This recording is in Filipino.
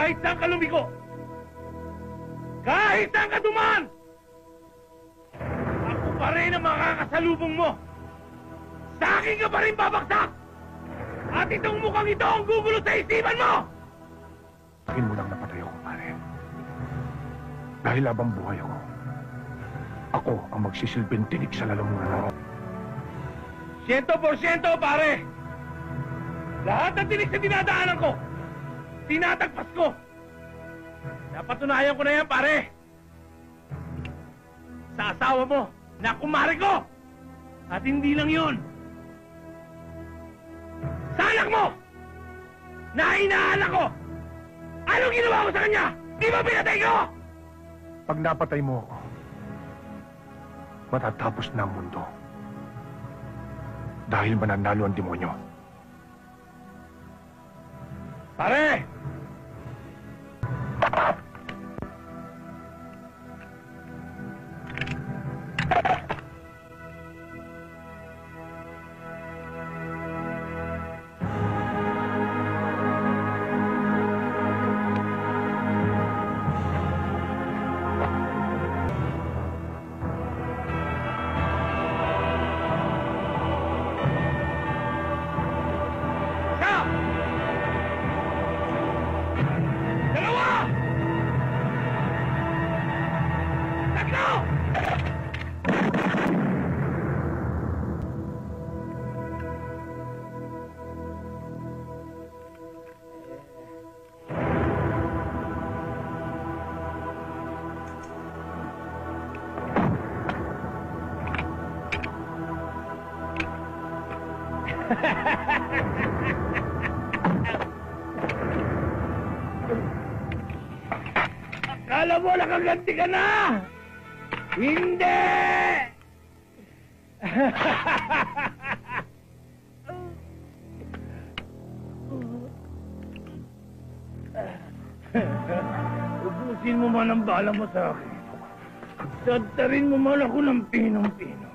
Kahit saan ka lumiko! Kahit saan ka dumaan! Ako pa rin ang makakasalubong mo! Sa akin ka pa rin babaksak! At itong mukhang ito ang gugulo sa isipan mo! Akin mo lang napatay ako, pare. Dahil habang buhay ako ang magsisilbing tinik sa lalamunan mo. 100%, pare! Lahat ng tinik na dinadaanan ko, tinatagpas ko. Napatunayan ko na yan, pare. Sa asawa mo, na kumare ko. At hindi lang yun. Sa anak mo, na inaanak ko. Anong ginawa ko sa kanya? Di ba pinatay ko? Pag napatay mo ako, matatapos na ang mundo. Dahil mananalo ang demonyo. Pare! Akala mo nakaganti ka na! Hindi! Ubusin mo man ang bala mo sa akin. Tatarin mo man ako ng pinong-pino.